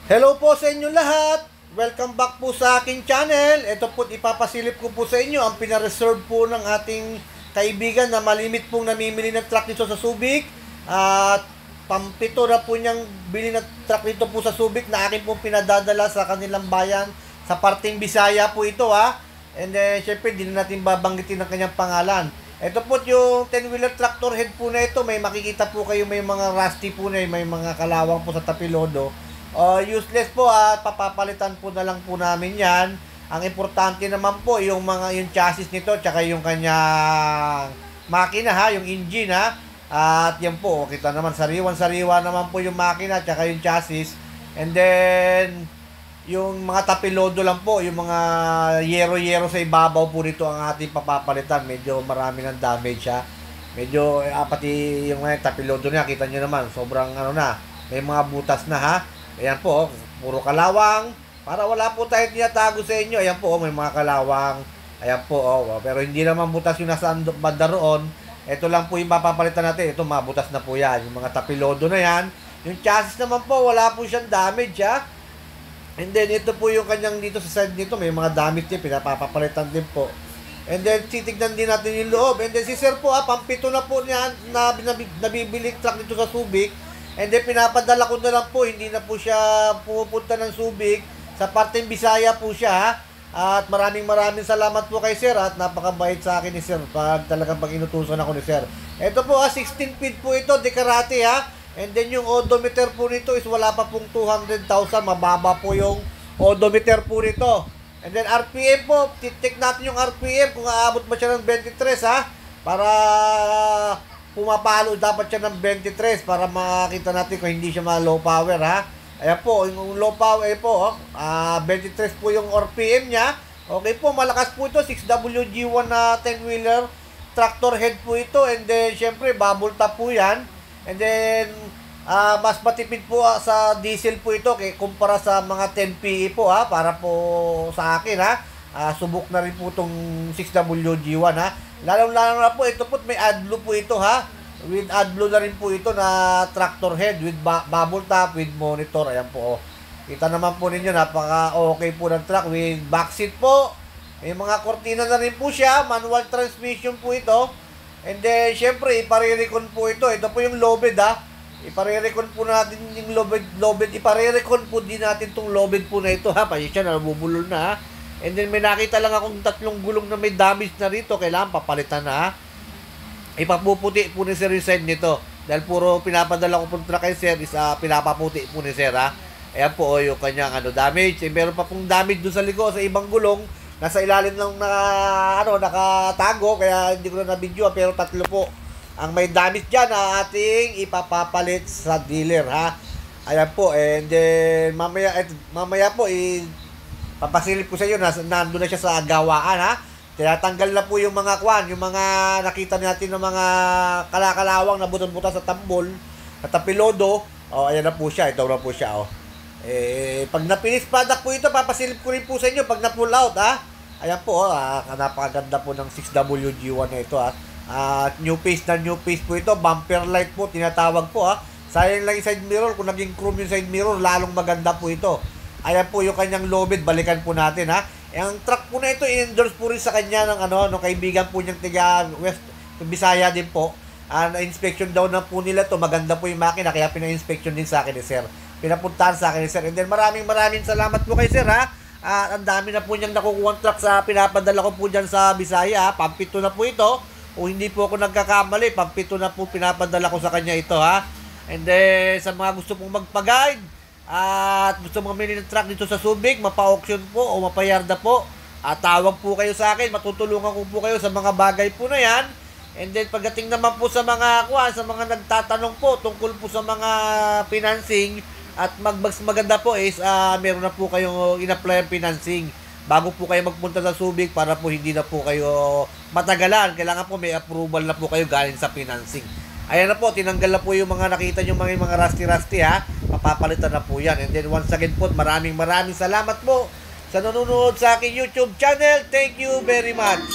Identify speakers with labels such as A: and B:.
A: Hello po sa inyo lahat! Welcome back po sa aking channel. Ito po, ipapasilip ko po sa inyo ang pinareserve po ng ating kaibigan na malimit pong namimili ng truck dito sa Subic. At pampito na po niyang bili ng truck dito po sa Subic na akin pong pinadadala sa kanilang bayan sa parting Bisaya po ito ha. And then syempre hindi na natin babanggitin ang kanyang pangalan. Ito po yung 10-wheeler tractor head po na ito. May makikita po kayo, may mga rusty po na, may mga kalawang po sa tapilodo. Useless po at papapalitan po na lang po namin yan. Ang importante naman po yung chassis nito tsaka yung kanyang makina ha, yung engine ha. At yan po, kita naman sariwan-sariwa naman po yung makina tsaka yung chassis. And then yung mga tapilodo lang po, yung mga yero-yero sa ibabaw po nito ang ating papapalitan. Medyo marami ng damage ha. Medyo pati yung tapilodo niya, kita nyo naman, sobrang na, may mga butas na ha. Ayan po, puro kalawang. Para wala po tayo tinatago sa inyo. Ayan po, may mga kalawang. Ayan po, pero hindi naman butas yung nasa banda roon. Ito lang po yung mapapalitan natin. Ito, mabutas na po yan. Yung mga tapilodo na yan. Yung chassis naman po, wala po siyang damage ha. And then, ito po yung kanyang dito sa side nito. May mga damage din, pinapapalitan din po. And then, titignan din natin yung loob. And then, si Sir po pampito na po niya na nabibili truck dito sa Subic. And then, pinapadala ko na lang po. Hindi na po siya pumupunta ng Subic. Sa parting Bisaya po siya ha. At maraming salamat po kay Sir. At napakabait sa akin ni Sir. Talagang pag inutusan ako ni Sir. Ito po 16 feet po ito, Dekarate ha. And then yung odometer po nito is wala pa pong 200,000. Mababa po yung odometer po nito. And then RPM po, check natin yung RPM kung aabot ba siya ng 23 ha. Para pumapalo dapat siya ng 23 para makita natin kung hindi siya low power ha. Ayan po, yung low power po, 23 po yung RPM niya. Okay po, malakas po ito, 6WG1 na 10-wheeler tractor head po ito. And then syempre bubble top po yan. And then mas matipid po sa diesel po ito kumpara sa mga 10PE po ha, para po sa akin ha. Subok na rin po itong 6WG1 ha. Lalong-lalo na po, ito po may AdBlue po ito ha. With AdBlue na rin po ito na tractor head with bubble top, with monitor. Ayan po. Kita naman po ninyo, napaka okay po ng truck with backseat po. May mga kortina na rin po siya. Manual transmission po ito. And then, syempre, ipare-recon po ito. Ito po yung lobed ha. Ipare-recon po natin yung lobed. Ipare-recon po din natin itong lobed po na ito ha. Pasensya na, nabubulol na ha. And then, may nakita lang akong 3 gulong na may damage na rito. Kailangan papalitan na ha. Ipapuputi po ni Sir yung side nito. Dahil puro pinapadala ko po truck kay Sir is pinapaputi po ni Sir ha. Ayan po yung kanyang damage. Meron pa pong damage doon sa likod sa ibang gulong. Nasa ilalim ng nakatago. Kaya hindi ko na na-video pero 3 po ang may damage dyan na ating ipapapalit sa dealer ha. Ayan po. And then mamaya po papasilip ko sa iyo na nandun na siya sa gawaan ha. Tinatanggal na po yung mga yung mga nakita natin ng mga kalakalawang na buton-butan sa tambol, sa tapilodo. Ayan na po siya. Ito na po siya pag na-finish product po ito, papasilip ko rin po sa inyo pag na-pull out ha. Ayan po napakaganda po ng 6WG1 na ito ha. New face po ito. Bumper light po tinatawag po ha. Sayang lang yung side mirror. Kung naging chrome yung side mirror, lalong maganda po ito. Ayan po yung kanyang lobed. Balikan po natin ha. Ang truck po na ito, i-endorse po rin sa kanya ng kaibigan po niyang tiga West Bisaya din po. Na-inspection daw na po nila to. Maganda po yung makina, kaya pina-inspection din sa akin ni Sir. Pinapuntahan sa akin ni Sir. And then maraming salamat po kay Sir ha. Ang dami na po niyang nakukuha truck sa pinapadala ko po dyan sa Bisaya. Pampito na po ito. Kung hindi po ako nagkakamali, pampito na po pinapadala ko sa kanya ito ha. And then sa mga gusto pong magpa-guide at gusto mong mamili ng truck dito sa Subic, mapa-auction po o mapayarda po, tawag po kayo sa akin, matutulungan ko po kayo sa mga bagay po na yan. And then pagdating naman po sa mga nagtatanong po tungkol po sa mga financing at maganda po is meron na po kayong in-apply ang financing bago po kayo magpunta sa Subic para po hindi na po kayo matagalan. Kailangan po may approval na po kayo galing sa financing. Ayan na po, tinanggal na po yung mga nakita nyo mga rusty ha. Papapalitan na po yan. And then once again po, maraming salamat po sa nanonood sa aking YouTube channel. Thank you very much.